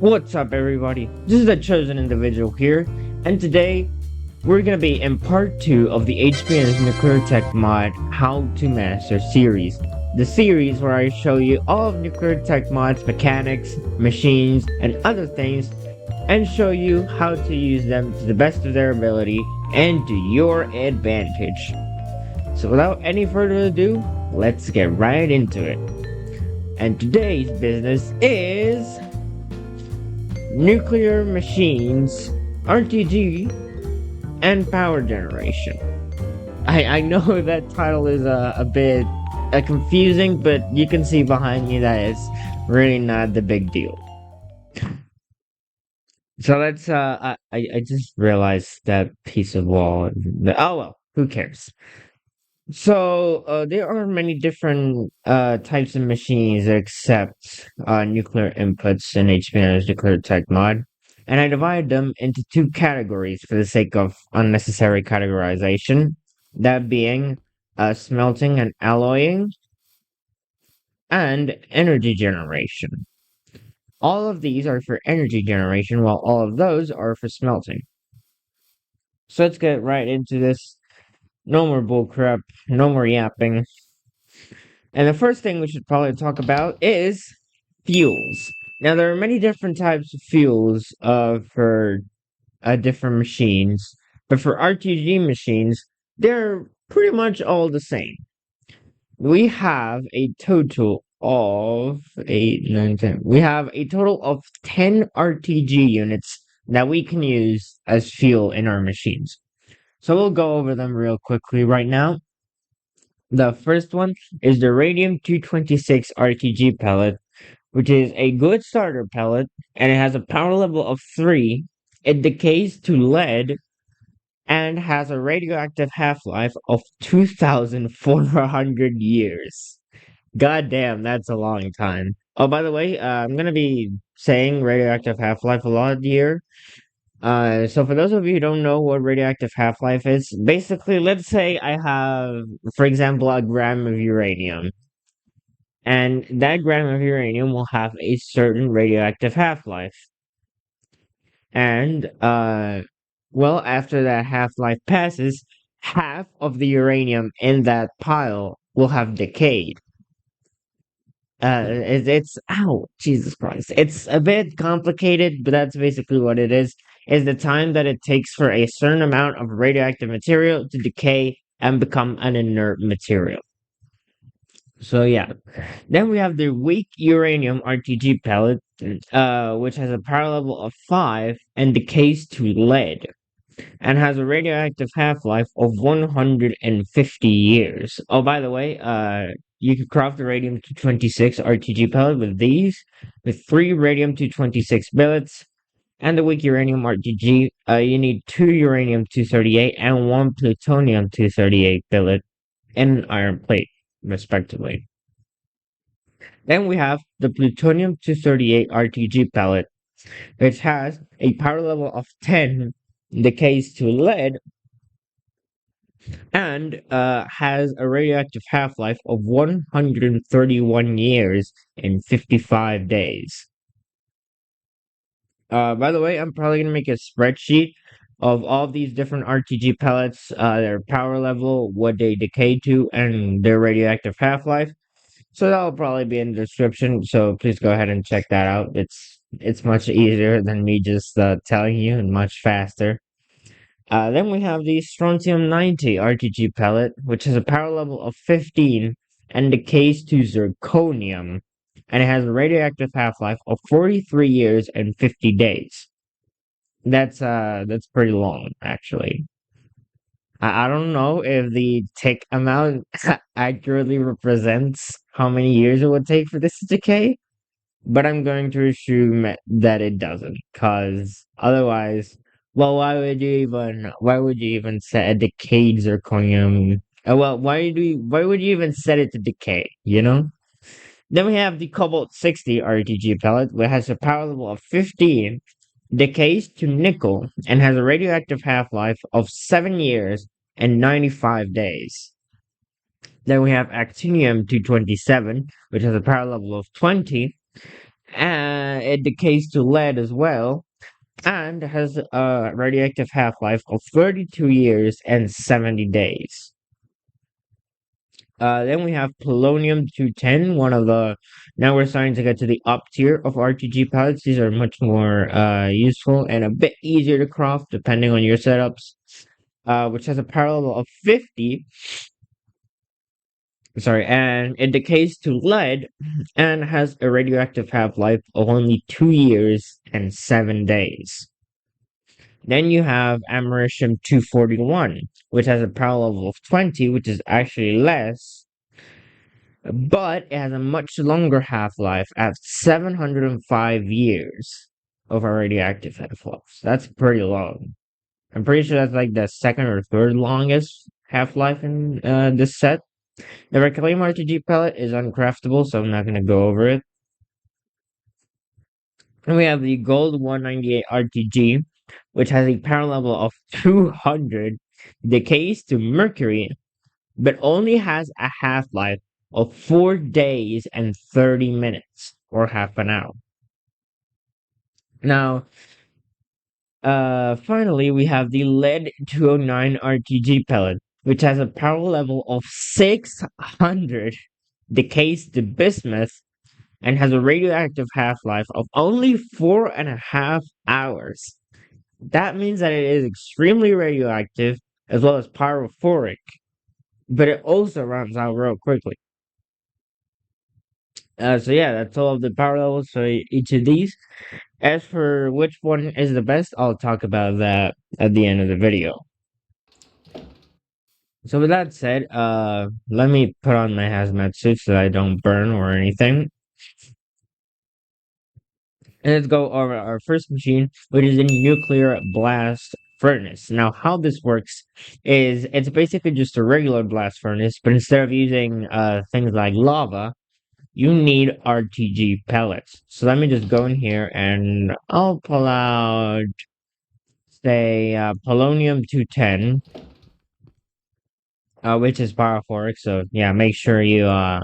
What's up, everybody? This is the chosen individual here, and today we're gonna be in part 2 of the HBMs Nuclear Tech mod How to Master series. The series where I show you all of Nuclear Tech mod's mechanics, machines, and other things, and show you how to use them to the best of their ability and to your advantage. So without any further ado, let's get right into it. And today's business is nuclear machines, RTG, and power generation. I know that title is a bit confusing, but you can see behind me that it's really not the big deal. So let's I just realized that piece of wall. Oh well, who cares? So there are many different types of machines that accept nuclear inputs in HBM's Nuclear Tech mod, and I divide them into two categories for the sake of unnecessary categorization. That being smelting and alloying, and energy generation. All of these are for energy generation, while all of those are for smelting. So let's get right into this. No more bullcrap, no more yapping. And the first thing we should probably talk about is fuels. Now, there are many different types of fuels for different machines, but for RTG machines, they're pretty much all the same. We have a total of 8, 9, 10. We have a total of 10 RTG units that we can use as fuel in our machines. So we'll go over them real quickly right now. The first one is the radium-226 RTG pellet, which is a good starter pellet, and it has a power level of 3. It decays to lead and has a radioactive half-life of 2,400 years. God damn, that's a long time. Oh, by the way, I'm gonna be saying radioactive half-life a lot here. So for those of you who don't know what radioactive half-life is, basically, let's say I have, for example, a gram of uranium, and that gram of uranium will have a certain radioactive half-life. And, well, after that half-life passes, half of the uranium in that pile will have decayed. Ow, Jesus Christ. It's a bit complicated, but that's basically what it is the time that it takes for a certain amount of radioactive material to decay and become an inert material. So yeah. Then we have the weak uranium RTG pellet, which has a power level of 5 and decays to lead, and has a radioactive half-life of 150 years. Oh, by the way, you could craft the radium-226 RTG pellet with these, with 3 radium-226 billets, and the weak uranium RTG. You need 2 uranium-238 and 1 plutonium-238 billet and an iron plate, respectively. Then we have the plutonium-238 RTG pellet, which has a power level of 10, decays to lead, and has a radioactive half-life of 131 years and 55 days. By the way, I'm probably going to make a spreadsheet of all of these different RTG pellets, their power level, what they decay to, and their radioactive half-life. So that'll probably be in the description, so please go ahead and check that out. It's much easier than me just telling you, and much faster. Then we have the strontium-90 RTG pellet, which has a power level of 15 and decays to zirconium, and it has a radioactive half-life of 43 years and 50 days. That's pretty long, actually. I don't know if the tick amount accurately represents how many years it would take for this to decay, but I'm going to assume that it doesn't, cause otherwise, well, why would you even set a decayed zirconium? Well, why would you even set it to decay? You know. Then we have the cobalt-60 RTG pellet, which has a power level of 15, decays to nickel, and has a radioactive half-life of 7 years and 95 days. Then we have actinium-227, which has a power level of 20. it decays to lead as well, and has a radioactive half-life of 32 years and 70 days. Then we have polonium-210, one of the. Now we're starting to get to the up tier of RTG pellets. These are much more useful and a bit easier to craft depending on your setups. Which has a power level of 50. Sorry, and it decays to lead and has a radioactive half-life of only 2 years and 7 days. Then you have americium-241, which has a power level of 20, which is actually less, but it has a much longer half-life at 705 years of a radioactive half-life. That's pretty long. I'm pretty sure that's like the second or third longest half-life in this set. The Reclaim RTG pellet is uncraftable, so I'm not going to go over it. And we have the Gold 198 RTG, which has a power level of 200, decays to mercury, but only has a half-life of 4 days and 30 minutes, or half an hour. Now, finally, we have the Lead 209 RTG pellet, which has a power level of 600, decays to bismuth, and has a radioactive half-life of only 4.5 hours. That means that it is extremely radioactive as well as pyrophoric, but it also runs out real quickly. So yeah, that's all of the power levels for each of these. As for which one is the best, I'll talk about that at the end of the video. So with that said, let me put on my hazmat suit so that I don't burn or anything. And let's go over our first machine, which is a nuclear blast furnace. Now, how this works is it's basically just a regular blast furnace, but instead of using things like lava, you need RTG pellets. So let me just go in here and I'll pull out, say, polonium-210, which is pyrophoric. So yeah, make sure you have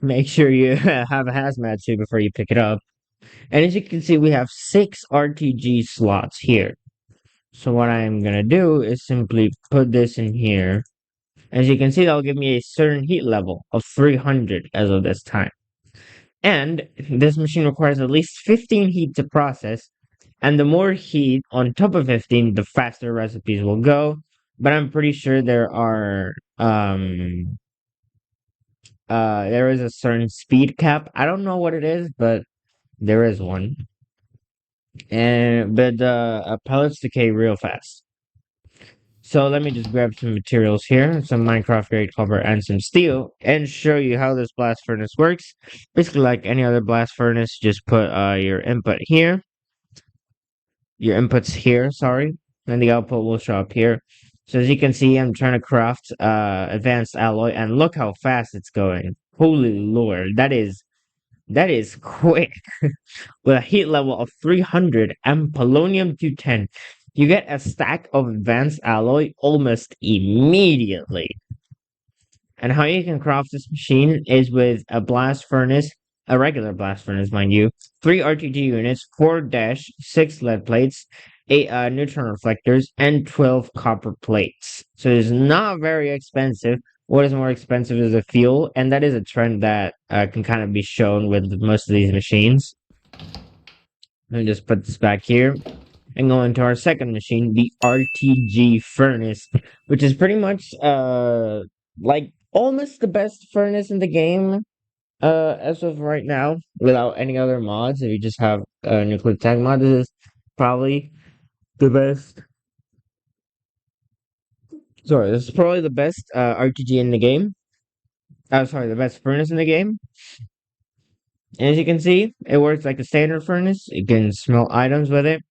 a hazmat suit before you pick it up. And as you can see, we have 6 RTG slots here. So what I'm gonna do is simply put this in here. As you can see, that'll give me a certain heat level of 300 as of this time. And this machine requires at least 15 heat to process. And the more heat on top of 15, the faster recipes will go. But I'm pretty sure there is a certain speed cap. I don't know what it is, but there is one. But pellets decay real fast. So let me just grab some materials here, some Minecraft grade copper and some steel, and show you how this blast furnace works. Basically like any other blast furnace, just put your inputs here, sorry, and the output will show up here. So as you can see, I'm trying to craft advanced alloy, and look how fast it's going. Holy lord, that is quick. With a heat level of 300 and polonium-210, you get a stack of advanced alloy almost immediately. And how you can craft this machine is with a blast furnace, a regular blast furnace, mind you, 3 RTG units, 4-6 lead plates, 8 neutron reflectors, and 12 copper plates. So it's not very expensive. What is more expensive is the fuel, and that is a trend that can kind of be shown with most of these machines. Let me just put this back here and go into our second machine, the RTG Furnace, which is pretty much like almost the best furnace in the game as of right now, without any other mods. If you just have a nuclear tag mod, this is probably the best. Sorry, this is probably the best RTG in the game. Sorry, the best furnace in the game. And as you can see, it works like a standard furnace. You can smelt items with it.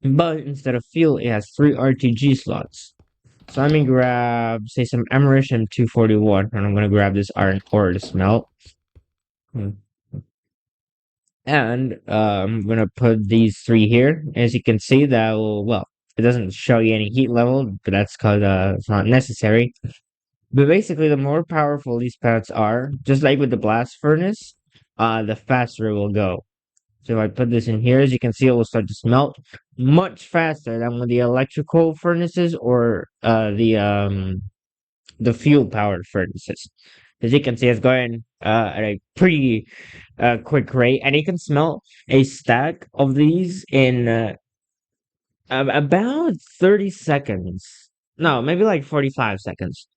But instead of fuel, it has 3 RTG slots. So let me grab, say, some americium-241, and I'm going to grab this iron ore to smelt. And I'm going to put these 3 here. As you can see, that will, well, it doesn't show you any heat level, but that's because it's not necessary. But basically, the more powerful these pellets are, just like with the blast furnace, the faster it will go. So if I put this in here, as you can see, it will start to smelt much faster than with the electrical furnaces or the fuel powered furnaces. As you can see, it's going at a pretty quick rate, and you can smelt a stack of these in about 30 seconds. No, maybe like 45 seconds.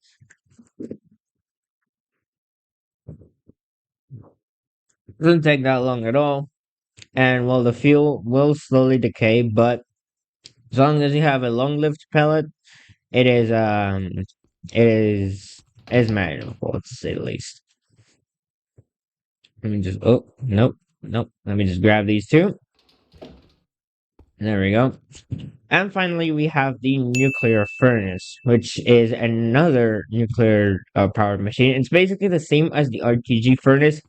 Doesn't take that long at all. And well, the fuel will slowly decay, but as long as you have a long-lived pellet, it is manageable to say the least. Let me just nope. Let me just grab these two. There we go. And finally, we have the nuclear furnace, which is another nuclear powered machine. It's basically the same as the RTG furnace,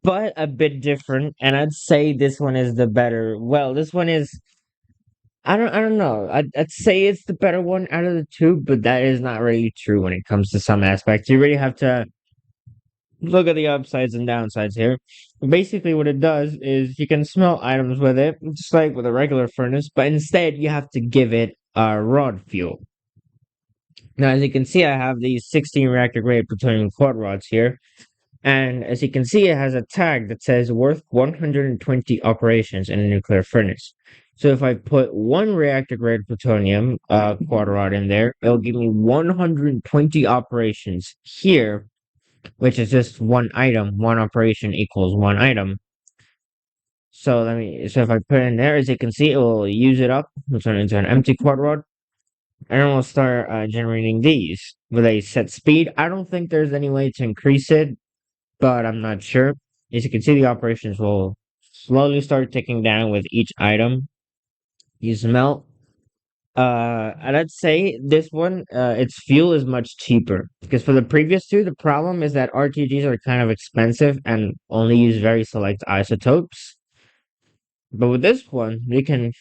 but a bit different. And I'd say this one is the better. Well, this one is. I don't know. I'd say it's the better one out of the two, but that is not really true when it comes to some aspects. You really have to look at the upsides and downsides here. Basically, what it does is you can smelt items with it, just like with a regular furnace, but instead you have to give it rod fuel. Now, as you can see, I have these 16 reactor grade plutonium quad rods here, and as you can see, it has a tag that says worth 120 operations in a nuclear furnace. So if I put one reactor grade plutonium quad rod in there, it'll give me 120 operations here, which is just one item. One operation equals one item. So so if I put it in there, as you can see, it will use it up, it'll turn it into an empty quad rod, and then we'll start generating these with a set speed. I don't think there's any way to increase it, but I'm not sure. As you can see, the operations will slowly start ticking down with each item you smelt. And I'd say this one, its fuel is much cheaper because for the previous two, the problem is that RTGs are kind of expensive and only use very select isotopes. But with this one, we can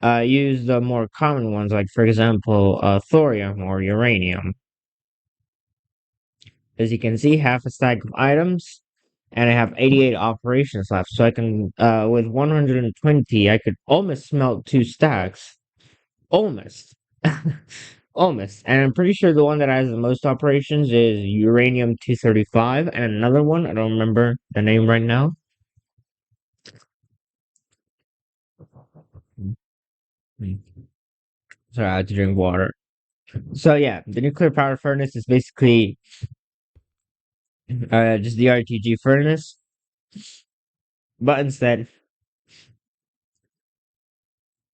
use the more common ones, like for example, thorium or uranium. As you can see, half a stack of items, and I have 88 operations left. So I can, with 120, I could almost smelt two stacks. Almost. Almost. And I'm pretty sure the one that has the most operations is uranium 235, and another one, I don't remember the name right now. Sorry, I had to drink water. So yeah, the nuclear power furnace is basically just the RTG furnace, but instead,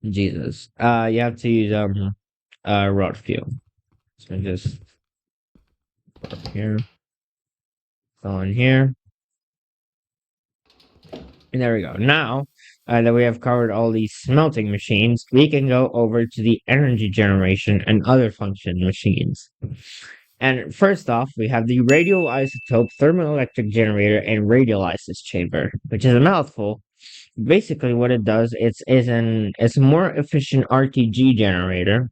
Jesus, you have to use rod fuel. So just here, go in here, and there we go. Now that we have covered all these smelting machines, we can go over to the energy generation and other function machines. And first off, we have the radioisotope thermoelectric generator and radiolysis chamber, which is a mouthful. Basically, what it does it's a more efficient RTG generator,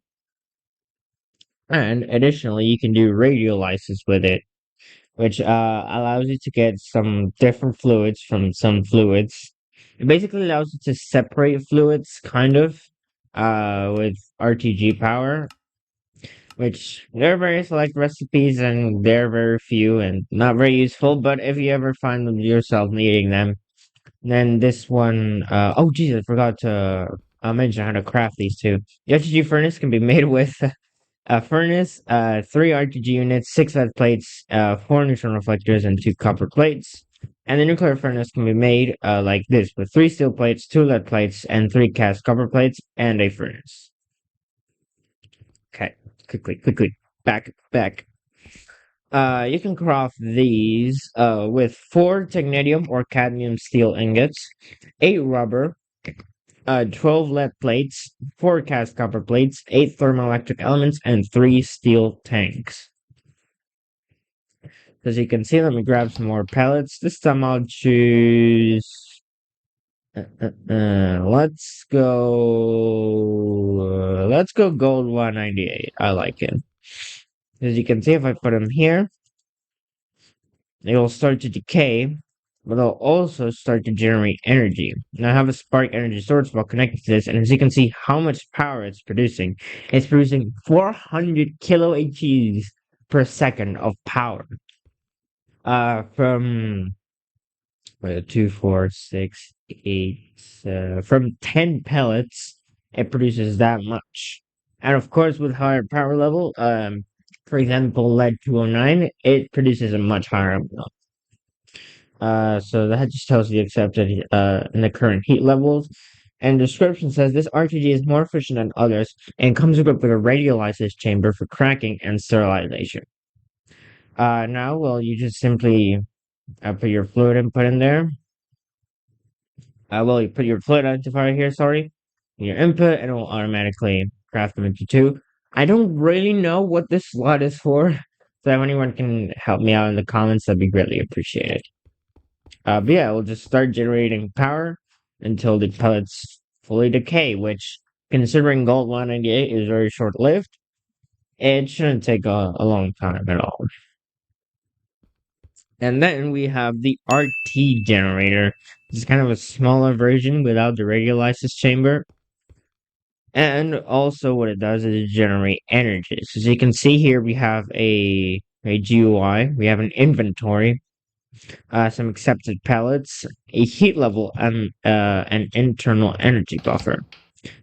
and additionally, you can do radiolysis with it, which allows you to get some different fluids from some fluids. It basically allows you to separate fluids, kind of, with RTG power, which there are very select recipes and they're very few and not very useful. But if you ever find yourself needing them, then this one, oh geez, I forgot to mention how to craft these two. The RTG furnace can be made with a furnace, three RTG units, six lead plates, four neutron reflectors, and two copper plates. And the nuclear furnace can be made like this with three steel plates, two lead plates, and three cast copper plates, and a furnace. Okay, quickly, back. You can craft these with four technetium or cadmium steel ingots, eight rubber, 12 lead plates, four cast copper plates, eight thermoelectric elements, and three steel tanks. As you can see, let me grab some more pellets. This time I'll choose. Let's go. Let's go gold 198. I like it. As you can see, if I put them here, they will start to decay. but they'll also start to generate energy. Now I have a spark energy source well connected to this, and as you can see how much power it's producing 400 kilo HEs per second of power. From two, four, six, eight, from 10 pellets, it produces that much. And of course, with higher power level, for example, lead 209, it produces a much higher amount. So that just tells you accepted in the current heat levels. And description says this RTG is more efficient than others and comes equipped with a radiolysis chamber for cracking and sterilization. Now, well, you just simply put your fluid input in there. Well, you put your fluid identifier here, sorry, in your input, and it will automatically craft them into two. I don't really know what this slot is for, so if anyone can help me out in the comments, that'd be greatly appreciated. But yeah, we'll just start generating power until the pellets fully decay, which, considering gold 198 is very short lived, it shouldn't take a long time at all. And then we have the RT generator. It's kind of a smaller version without the radiolysis chamber. And also what it does is generate energy. So as you can see here, we have a GUI, we have an inventory, some accepted pellets, a heat level, and an internal energy buffer.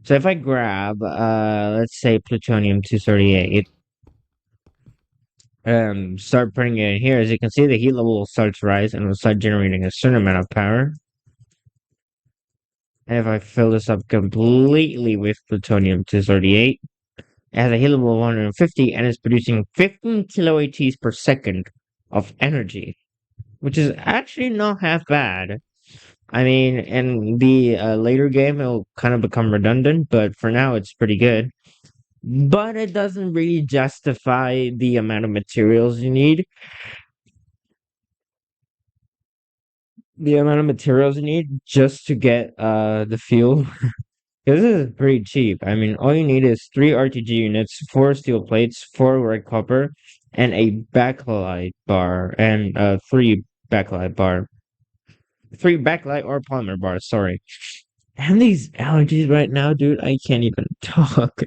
So if I grab, let's say plutonium 238, start putting it in here, as you can see, the heat level will start to rise and will start generating a certain amount of power. And if I fill this up completely with plutonium 238, it has a heat level of 150 and is producing 15 kilo ATs per second of energy, which is actually not half bad. I mean, in the later game, it'll kind of become redundant, but for now, it's pretty good. But it doesn't really justify the amount of materials you need. The amount of materials you need just to get the fuel. Because this is pretty cheap. I mean, all you need is 3 RTG units, 4 steel plates, 4 red copper, and a backlight bar, and 3 backlight bar. 3 backlight or polymer bars, sorry. And these allergies right now, dude, I can't even talk.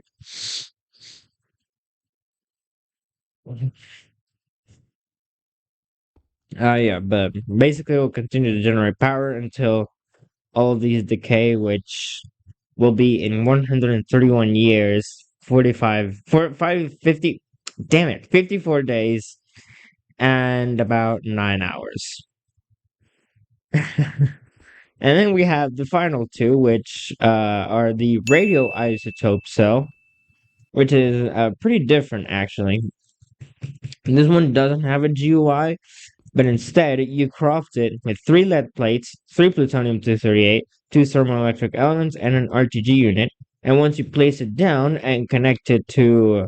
Yeah, but basically we'll continue to generate power until all of these decay, which will be in 131 years, 45, 50, damn it, 54 days, and about 9 hours. And then we have the final two, which are the radioisotope cell, which is pretty different actually. This one doesn't have a GUI, but instead you craft it with 3 lead plates, 3 plutonium 238, 2 thermoelectric elements, and an RTG unit. And once you place it down and connect it to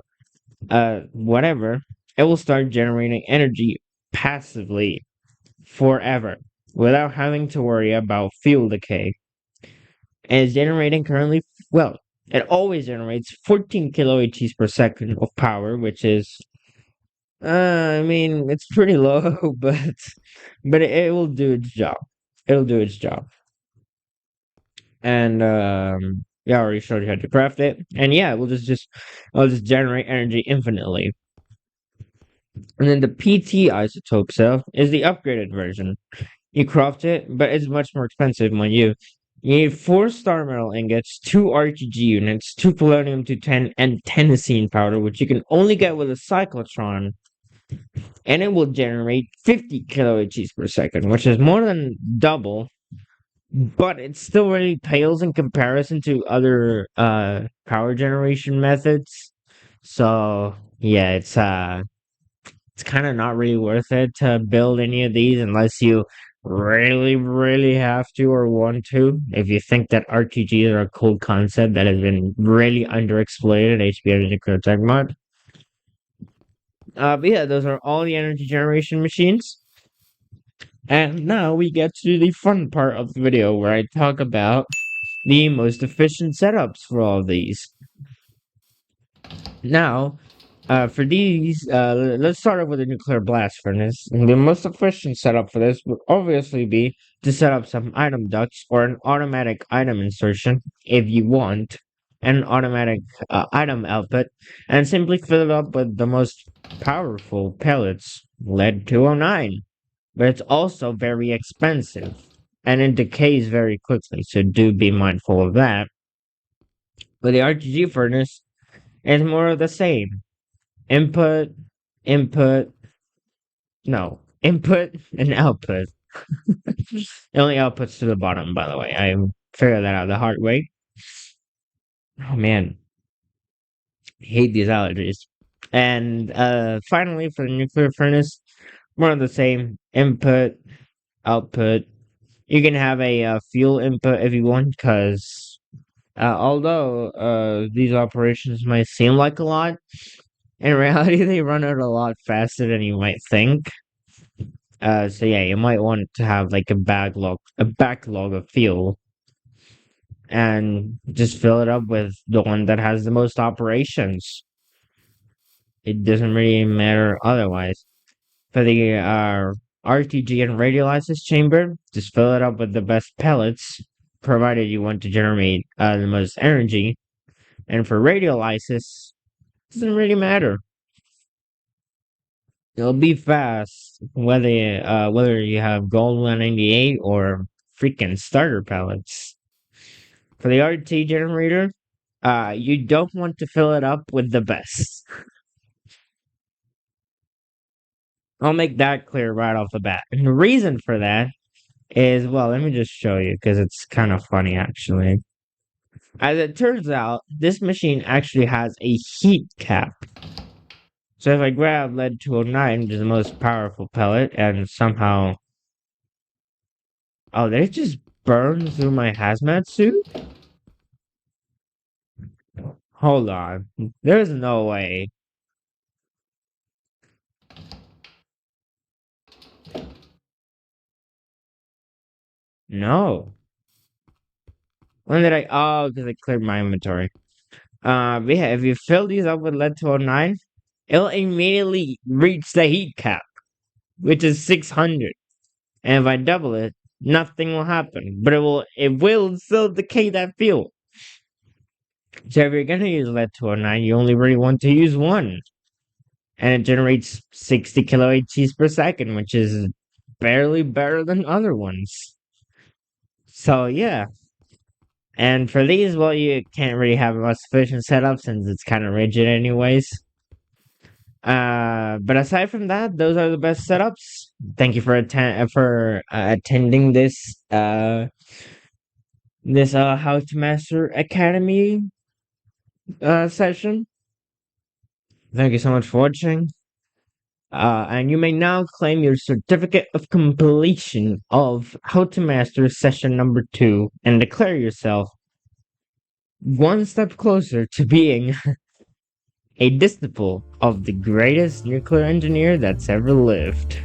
whatever, it will start generating energy passively forever without having to worry about fuel decay. And it's generating currently, well, it always generates 14 kilo HEs per second of power, which is I mean, it's pretty low, but it will do its job. It'll do its job. And yeah, I already showed you how to craft it. And yeah, I'll just generate energy infinitely. And then the PT isotope cell is the upgraded version. You craft it, but it's much more expensive, mind you. You need 4 star metal ingots, 2 RTG units, 2 polonium 210, and tennessine powder, which you can only get with a cyclotron, and it will generate 50 kilo HEs per second, which is more than double, but it still really pales in comparison to other power generation methods. So yeah, it's kind of not really worth it to build any of these unless you really have to or want to. If you think that RTGs are a cool concept that has been really underexploited in HBM Nuclear Tech Mod. But yeah, those are all the energy generation machines. And now we get to the fun part of the video where I talk about the most efficient setups for all of these. Now, For these, let's start off with a nuclear blast furnace. And the most efficient setup for this would obviously be to set up some item ducts or an automatic item insertion if you want, an automatic item output, and simply fill it up with the most powerful pellets, lead 209. But it's also very expensive and it decays very quickly, so do be mindful of that. But the RTG furnace is more of the same. Input, input, no, input and output. It only outputs to the bottom, by the way. I figured that out the hard way. Oh man, I hate these allergies. And finally, for the nuclear furnace, more of the same. Input, output. You can have a fuel input if you want, because although these operations might seem like a lot, in reality they run out a lot faster than you might think. So yeah, you might want to have like a backlog of fuel, and just fill it up with the one that has the most operations. It doesn't really matter otherwise. For the RTG and Radiolysis chamber, just fill it up with the best pellets, provided you want to generate the most energy. And for radiolysis, doesn't really matter. It'll be fast, whether you have gold 198 or freaking starter pellets. For the RT generator, you don't want to fill it up with the best. I'll make that clear right off the bat. And the reason for that is, well, let me just show you because it's kind of funny actually. As it turns out, this machine actually has a heat cap. So if I grab lead 209, which is the most powerful pellet, and somehow... Oh, did it just burn through my hazmat suit? Hold on. There's no way. No. When did I... Oh, because I cleared my inventory. But yeah, if you fill these up with lead 209, it'll immediately reach the heat cap, which is 600. And if I double it, nothing will happen. But it will still decay that fuel. So if you're gonna use lead 209, you only really want to use one. And it generates 60 kilo HGs per second, which is barely better than other ones. So yeah. And for these, well, you can't really have a most efficient setup since it's kind of rigid anyways. But aside from that, those are the best setups. Thank you for attending this How to Master Academy session. Thank you so much for watching. And you may now claim your certificate of completion of How to Master session number 2 and declare yourself one step closer to being a disciple of the greatest nuclear engineer that's ever lived.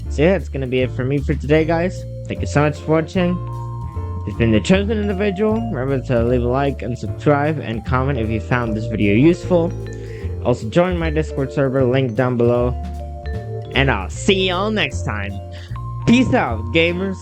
So yeah, that's gonna be it for me for today, guys. Thank you so much for watching. It's been the chosen individual. Remember to leave a like and subscribe and comment if you found this video useful. Also join my Discord server, link down below. And I'll see y'all next time. Peace out, gamers.